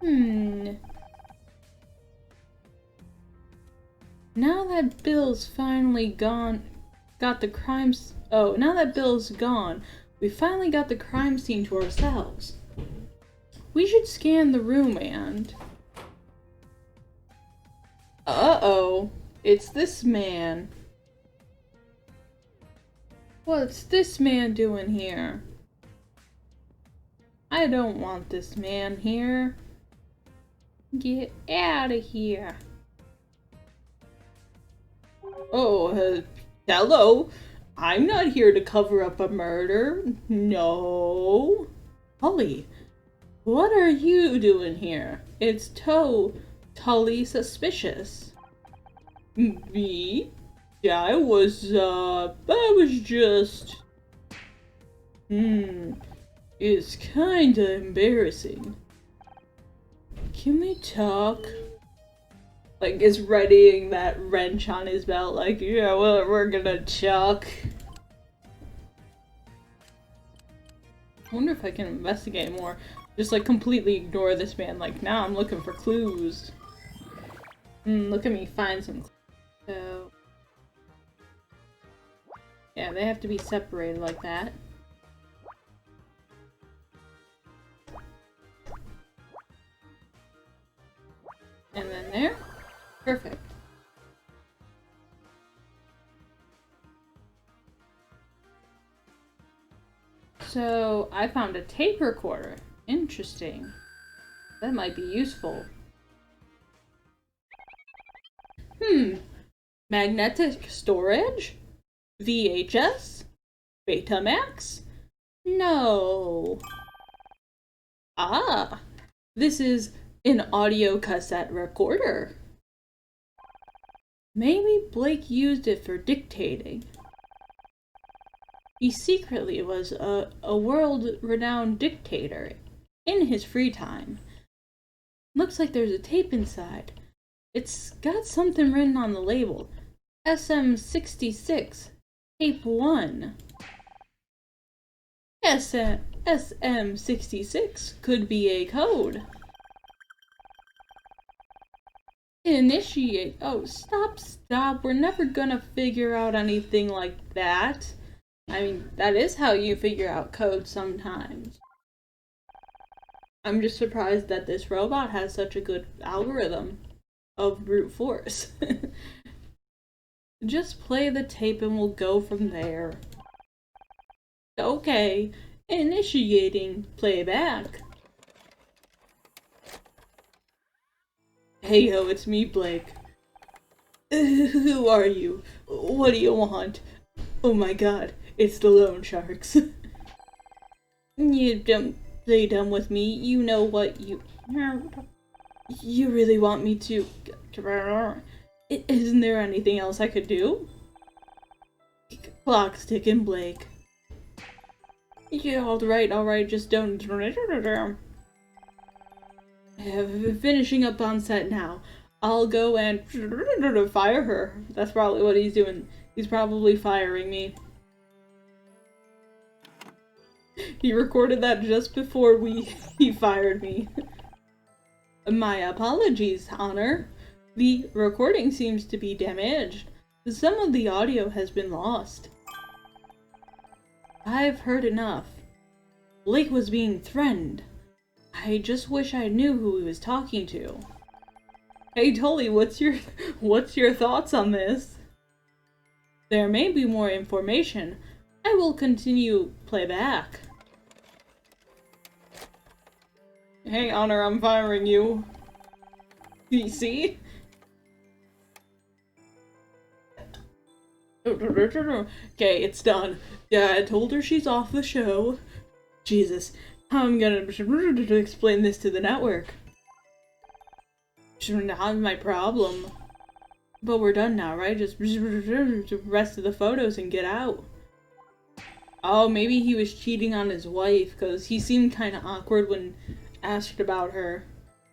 Hmm. Now that Bill's finally gone, got the crimes. Oh, now that Bill's gone, we finally got the crime scene to ourselves. We should scan the room and. Uh-oh. It's this man. What's this man doing here? I don't want this man here. Get out of here. Oh, hello. I'm not here to cover up a murder. No. Holly, what are you doing here? It's totally suspicious. Me? I was just... It's kinda embarrassing. Can we talk? Like, is readying that wrench on his belt, like, yeah, well, we're gonna talk. I wonder if I can investigate more. Just, like, completely ignore this man. Like, now I'm looking for clues. Look at me find some clues. So... yeah, they have to be separated like that. And then there. Perfect. So, I found a tape recorder. Interesting. That might be useful. Magnetic storage? VHS? Betamax? No. Ah, this is an audio cassette recorder. Maybe Blake used it for dictating. He secretly was a world-renowned dictator in his free time. Looks like there's a tape inside. It's got something written on the label. SM66, Tape 1. SM66 could be a code. Initiate. Oh, stop. We're never gonna figure out anything like that. I mean, that is how you figure out code sometimes. I'm just surprised that this robot has such a good algorithm of brute force. Just play the tape and we'll go from there. Okay, initiating playback. Hey yo, it's me, Blake. Who are you? What do you want? Oh my god, it's the loan sharks. You don't play dumb with me, you know what you... You really want me to... Isn't there anything else I could do? Clock's ticking, Blake. Yeah, alright, just don't... Finishing up on set now. I'll go and fire her. That's probably what he's doing. He's probably firing me. He recorded that just before he fired me. My apologies, Honor. The recording seems to be damaged. Some of the audio has been lost. I've heard enough. Blake was being threatened. I just wish I knew who he was talking to. Hey Tully, what's your thoughts on this? There may be more information. I will continue playback. Hey Honor, I'm firing you. You see? Okay, it's done. Yeah, I told her she's off the show. Jesus, I'm gonna explain this to the network. Not my problem. But we're done now, right? Just the rest of the photos and get out. Oh, maybe he was cheating on his wife, because he seemed kind of awkward when asked about her.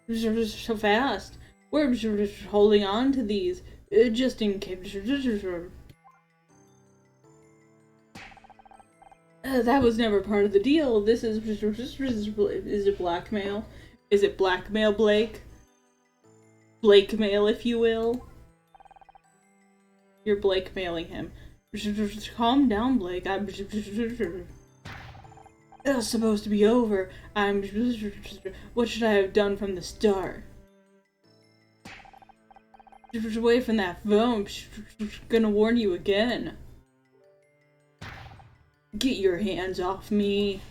So fast. We're holding on to these, just in case. That was never part of the deal. This is a blackmail. Is it blackmail Blake? Blakemail, if you will. You're blackmailing him. Calm down, Blake. It was supposed to be over. What should I have done from the start? Away from that phone. Gonna warn you again. Get your hands off me.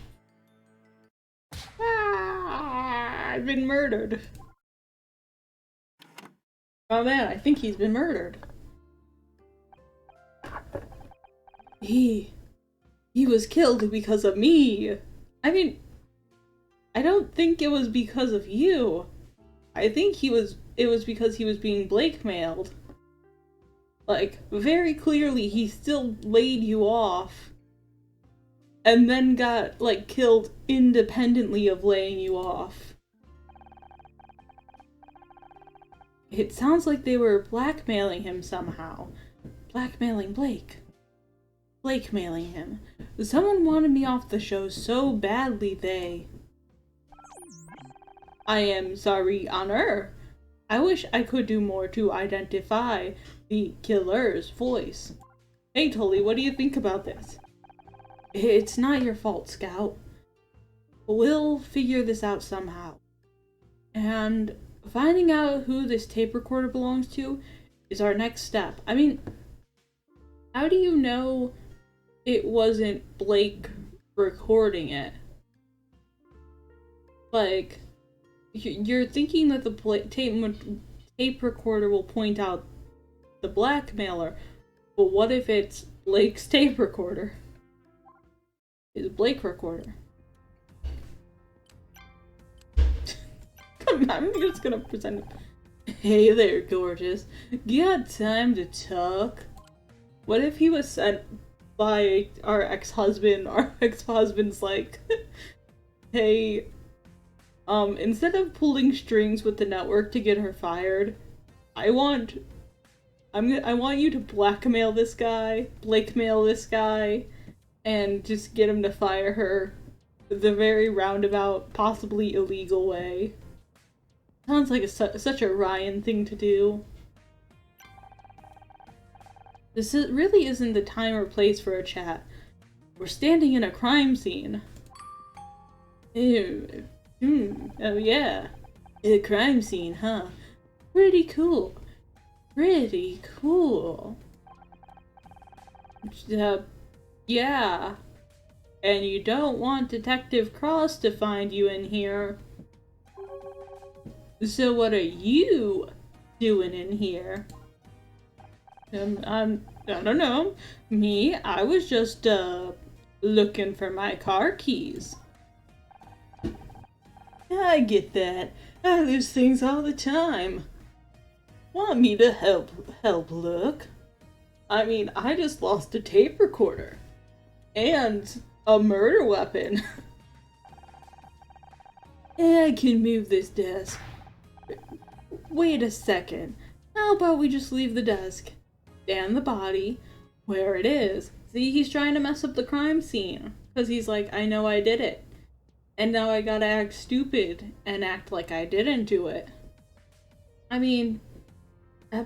I've been murdered. Oh man, I think he's been murdered. He was killed because of me. I mean, I don't think it was because of you. I think it was because he was being blackmailed. Like, very clearly he still laid you off. And then got, like, killed independently of laying you off. It sounds like they were blackmailing him somehow. Blackmailing Blake. Blackmailing him. Someone wanted me off the show so badly I am sorry, Honor. I wish I could do more to identify the killer's voice. Hey, Tully, what do you think about this? It's not your fault, Scout. We'll figure this out somehow. And finding out who this tape recorder belongs to is our next step. I mean, how do you know it wasn't Blake recording it? Like, you're thinking that the tape recorder will point out the blackmailer, but what if it's Blake's tape recorder? Is Blake recorder? Come on, I'm just gonna present it. Hey there, gorgeous. Got time to talk? What if he was sent by our ex-husband? Our ex-husband's like, hey, instead of pulling strings with the network to get her fired, I want you to blackmail this guy, and just get him to fire her the very roundabout, possibly illegal way. Sounds like such a Ryan thing to do. This really isn't the time or place for a chat. We're standing in a crime scene. Ew. Oh yeah. A crime scene, huh? Pretty cool. Pretty cool. Yeah. And you don't want Detective Cross to find you in here. So what are you doing in here? I don't know. Me, I was just, looking for my car keys. I get that. I lose things all the time. Want me to help look? I mean, I just lost a tape recorder. And a murder weapon. I can move this desk. Wait a second. How about we just leave the desk and the body where it is? See, he's trying to mess up the crime scene. Because he's like, I know I did it. And now I gotta act stupid and act like I didn't do it. I mean,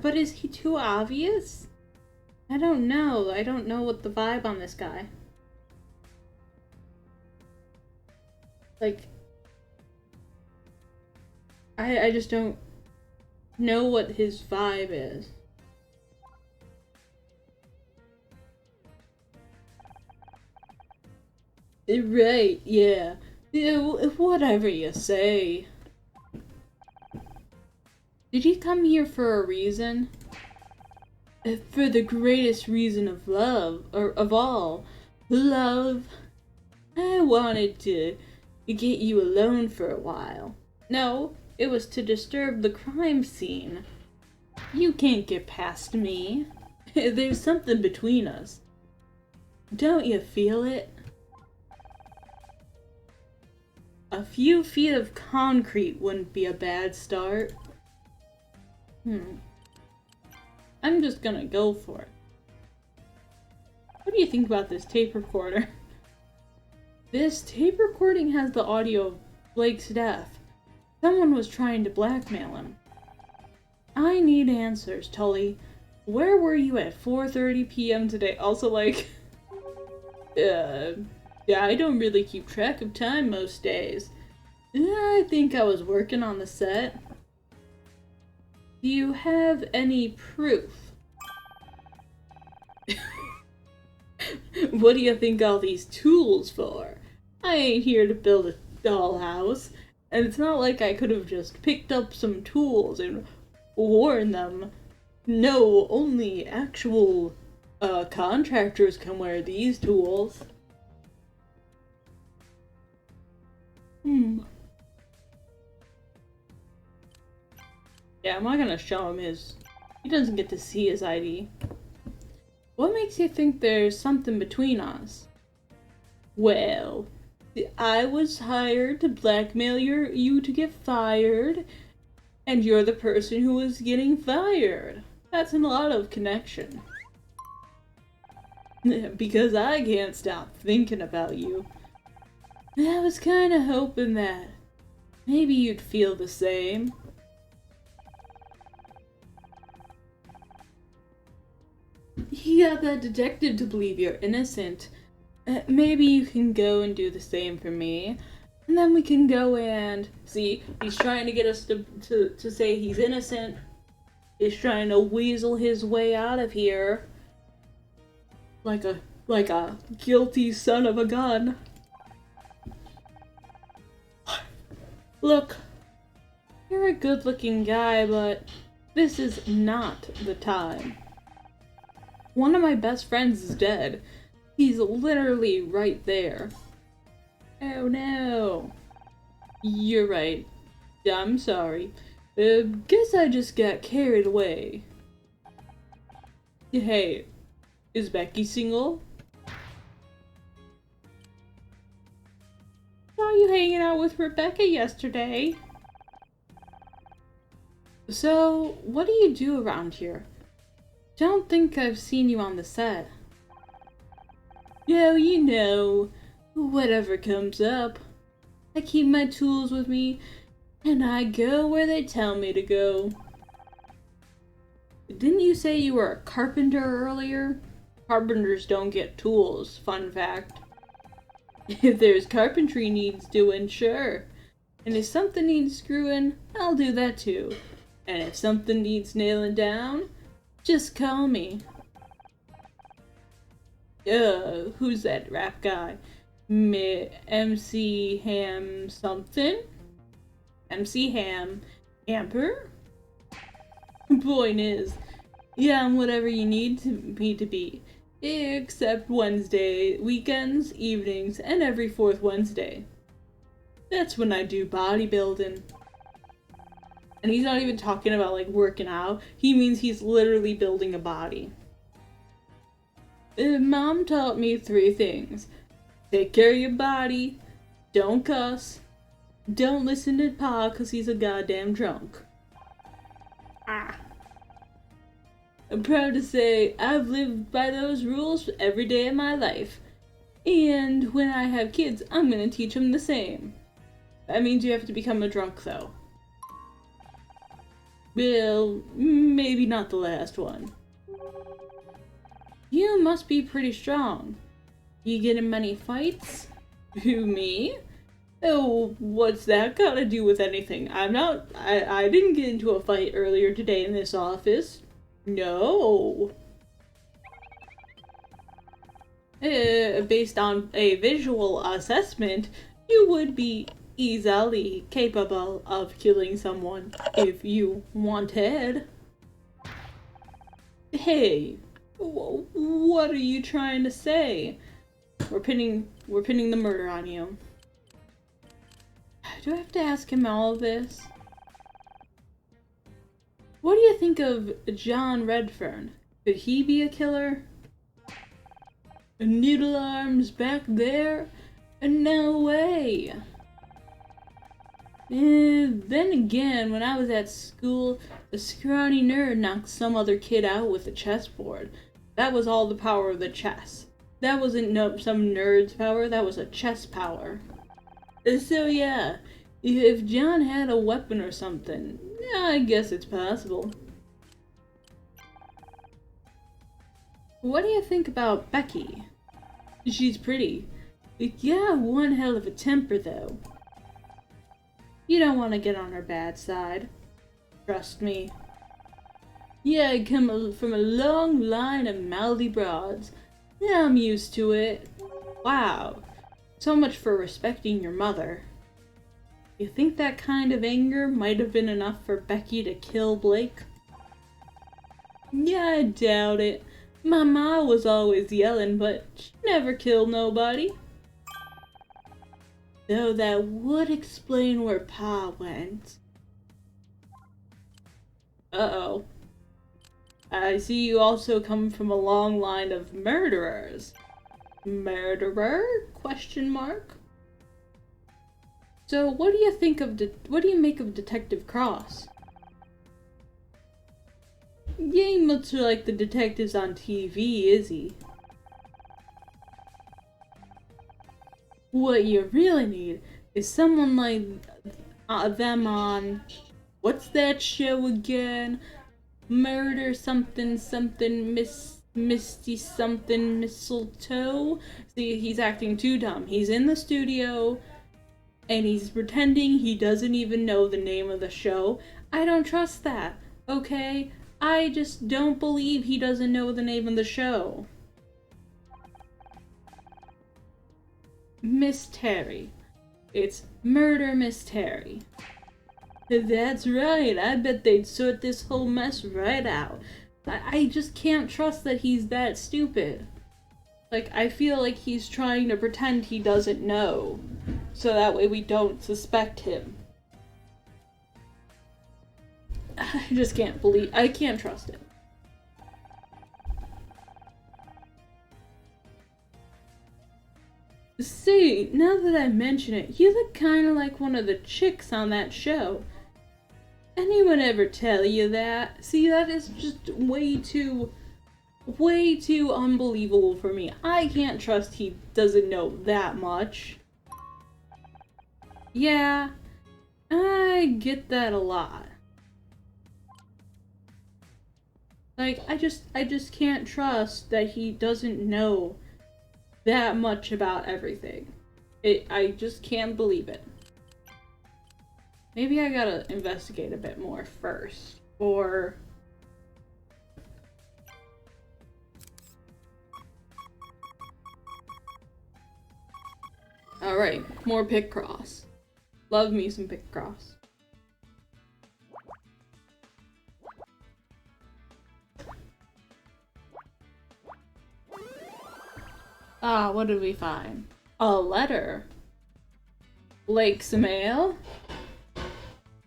but is he too obvious? I don't know. I don't know what the vibe on this guy. Like, I just don't know what his vibe is. Right, yeah. Yeah, whatever you say. Did he come here for a reason? For the greatest reason of love, or of all. Love. I wanted to get you alone for a while. No, it was to disturb the crime scene. You can't get past me. There's something between us. Don't you feel it? A few feet of concrete wouldn't be a bad start. I'm just gonna go for it. What do you think about this tape recorder? This tape recording has the audio of Blake's death. Someone was trying to blackmail him. I need answers, Tully. Where were you at 4:30 p.m. today? Also, like, yeah, I don't really keep track of time most days. I think I was working on the set. Do you have any proof? What do you think all these tools for? I ain't here to build a dollhouse, and it's not like I could have just picked up some tools and worn them. No, only actual contractors can wear these tools. Yeah, I'm not gonna show him his... He doesn't get to see his ID. What makes you think there's something between us? Well, I was hired to blackmail you to get fired, and you're the person who was getting fired. That's a lot of connection. Because I can't stop thinking about you. I was kinda hoping that maybe you'd feel the same. You got that detective to believe you're innocent. Maybe you can go and do the same for me. And then we can go and... See, he's trying to get us to say he's innocent. He's trying to weasel his way out of here. Like a guilty son of a gun. Look, you're a good-looking guy, but this is not the time. One of my best friends is dead. He's literally right there. Oh no. You're right. I'm sorry. Guess I just got carried away. Hey, is Becky single? Saw you hanging out with Rebecca yesterday. So, what do you do around here? Don't think I've seen you on the set. Oh, you know, whatever comes up. I keep my tools with me, and I go where they tell me to go. Didn't you say you were a carpenter earlier? Carpenters don't get tools, fun fact. If there's carpentry needs doing, sure. And if something needs screwing, I'll do that too. And if something needs nailing down, just call me. Who's that rap guy? MC Ham something? MC Ham Amper? Point is, yeah, I'm whatever you need me to be. Except Wednesday, weekends, evenings, and every fourth Wednesday. That's when I do bodybuilding. And he's not even talking about like working out. He means he's literally building a body. Mom taught me 3 things. Take care of your body, don't cuss, don't listen to Pa cause he's a goddamn drunk. I'm proud to say I've lived by those rules every day of my life. And when I have kids, I'm gonna teach them the same. That means you have to become a drunk though. Well, maybe not the last one. You must be pretty strong. You get in many fights? Who, me? Oh, what's that got to do with anything? I didn't get into a fight earlier today in this office. No. Based on a visual assessment, you would be easily capable of killing someone if you wanted. Hey, what are you trying to say? We're pinning the murder on you. Do I have to ask him all of this? What do you think of John Redfern? Could he be a killer? Needle arms back there? No way! Then again, when I was at school, a scrawny nerd knocked some other kid out with a chessboard. That was all the power of the chess. That wasn't some nerd's power, that was a chess power. So yeah, If John had a weapon or something, yeah, I guess it's possible. What do you think about Becky? She's pretty. Yeah, one hell of a temper, though. You don't want to get on her bad side. Trust me. Yeah, I come from a long line of mouthy broads. Yeah, I'm used to it. Wow. So much for respecting your mother. You think that kind of anger might have been enough for Becky to kill Blake? Yeah, I doubt it. My ma was always yelling, but she never killed nobody. Though that would explain where Pa went. Uh-oh. I see you also come from a long line of murderers. Murderer? Question mark? So what do you think of what do you make of Detective Cross? He ain't much like the detectives on TV, is he? What you really need is someone like them on, what's that show again? Murder something something Misty something mistletoe. See, he's acting too dumb. He's in the studio and he's pretending he doesn't even know the name of the show. I don't trust that, okay? I just don't believe he doesn't know the name of the show. Miss Terry. It's Murder Miss Terry. That's right, I bet they'd sort this whole mess right out. I just can't trust that he's that stupid. Like, I feel like he's trying to pretend he doesn't know, so that way we don't suspect him. I just can't believe, I can't trust him. See, now that I mention it, you look kinda like one of the chicks on that show. Anyone ever tell you that? See, that is just way too unbelievable for me. I can't trust he doesn't know that much. Yeah, I get that a lot. Like, I just can't trust that he doesn't know that much about everything. I just can't believe it. Maybe I gotta investigate a bit more first, or... Alright, more Picross. Love me some Picross. Ah, what did we find? A letter. Blake's mail?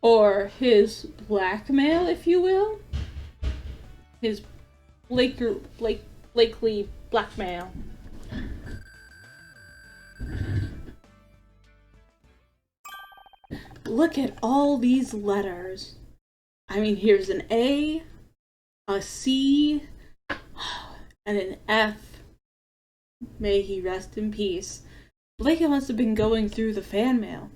Or his blackmail, if you will? His Blakely blackmail. Look at all these letters. I mean, here's an A, a C, and an F. May he rest in peace. Blake must have been going through the fan mail.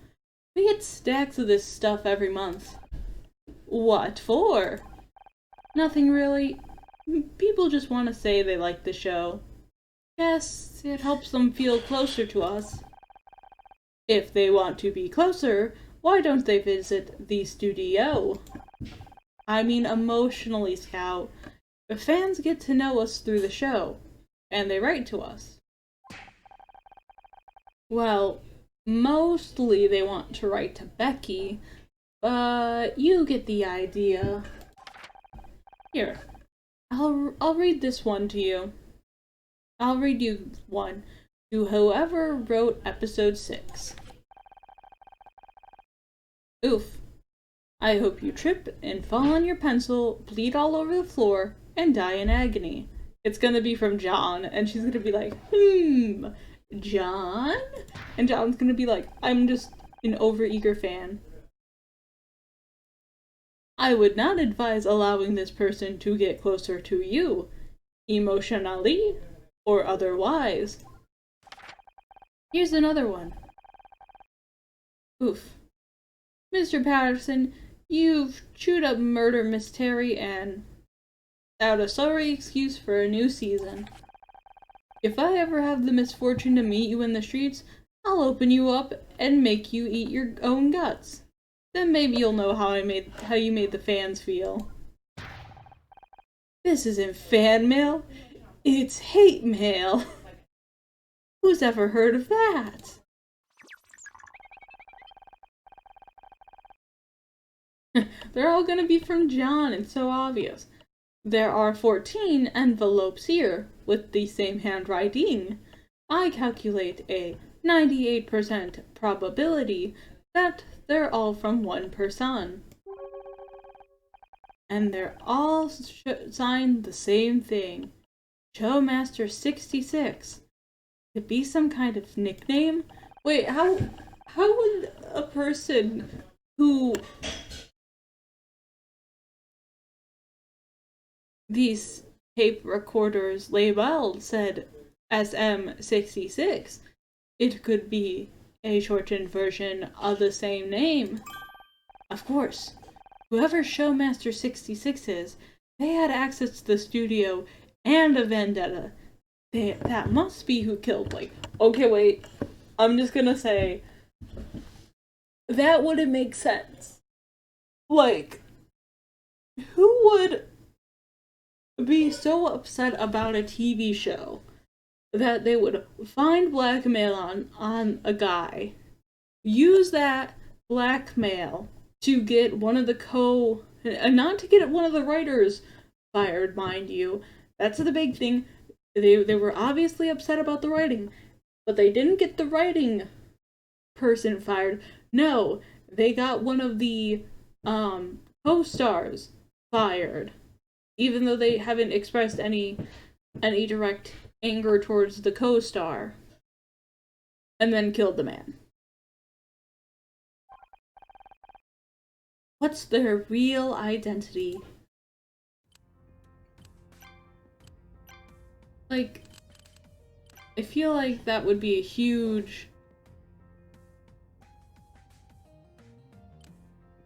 We get stacks of this stuff every month. What for? Nothing really. People just want to say they like the show. Yes, it helps them feel closer to us. If they want to be closer, why don't they visit the studio? I mean, emotionally, Scout. The fans get to know us through the show, and they write to us. Well, mostly they want to write to Becky, but you get the idea. Here, I'll read this one to you. I'll read you one to whoever wrote episode 6. Oof. I hope you trip and fall on your pencil, bleed all over the floor, and die in agony. It's gonna be from John, and she's gonna be like, John? And John's gonna be like, I'm just an overeager fan. I would not advise allowing this person to get closer to you, emotionally or otherwise. Here's another one. Oof. Mr. Patterson, you've chewed up murder mystery and out a sorry excuse for a new season. If I ever have the misfortune to meet you in the streets, I'll open you up and make you eat your own guts. Then maybe you'll know how you made the fans feel. This isn't fan mail, it's hate mail. Who's ever heard of that? They're all gonna be from John, it's so obvious. There are 14 envelopes here with the same handwriting. I calculate a 98% probability that they're all from one person. And they're all signed the same thing. Showmaster 66. Could be some kind of nickname? Wait, how would a person who these tape recorders labeled said SM66, it could be a shortened version of the same name? Of course. Whoever Showmaster 66 is, they had access to the studio and a vendetta. That must be who killed Blake. Okay, wait. I'm just gonna say, that wouldn't make sense. Like, who would be so upset about a TV show that they would find blackmail on a guy, use that blackmail to get one of the not to get one of the writers fired, mind you. That's the big thing. They were obviously upset about the writing, but they didn't get the writing person fired. No, they got one of the co-stars fired, even though they haven't expressed any direct anger towards the co-star, and then killed the man. What's their real identity? Like, I feel like that would be a huge...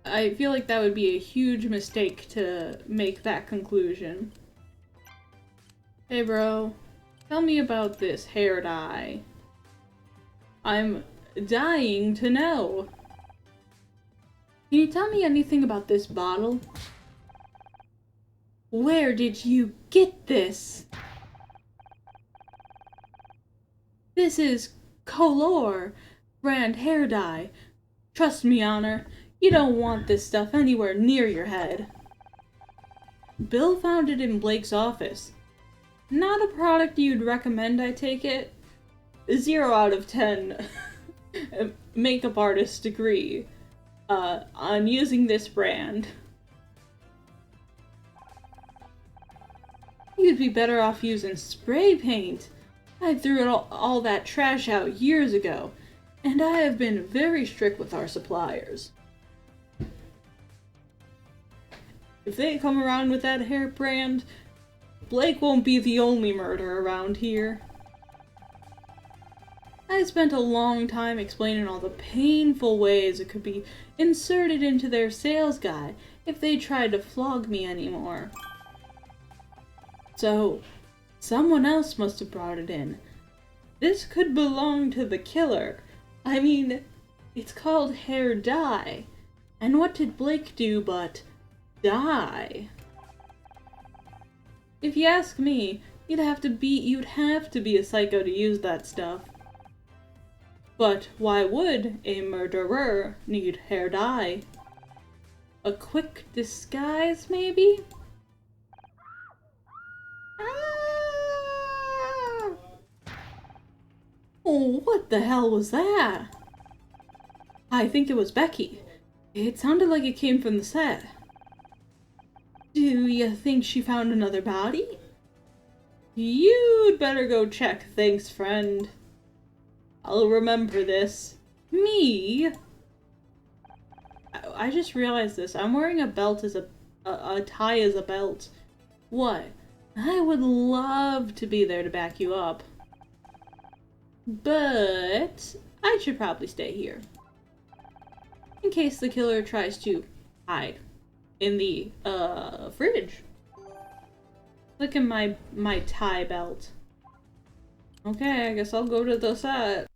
I feel like that would be a huge mistake to make that conclusion. Hey bro, tell me about this hair dye. I'm dying to know. Can you tell me anything about this bottle? Where did you get this? This is Color brand hair dye. Trust me, Honor, you don't want this stuff anywhere near your head. Bill found it in Blake's office. Not a product you'd recommend I take it. 0 out of 10 makeup artist degree on using this brand. You'd be better off using spray paint. I threw all that trash out years ago, and I have been very strict with our suppliers. If they come around with that hair brand, Blake won't be the only murder around here. I spent a long time explaining all the painful ways it could be inserted into their sales guide if they tried to flog me anymore. So, someone else must have brought it in. This could belong to the killer. I mean, it's called hair dye. And what did Blake do but die? If you ask me, you'd have to be a psycho to use that stuff. But why would a murderer need hair dye? A quick disguise, maybe? Ah! Oh, what the hell was that? I think it was Becky. It sounded like it came from the set. Do you think she found another body? You'd better go check, thanks, friend. I'll remember this. Me? I just realized this. I'm wearing a belt as a tie as a belt. What? I would love to be there to back you up. But I should probably stay here. in case the killer tries to hide in the, fridge. Look at my tie belt. Okay, I guess I'll go to the set.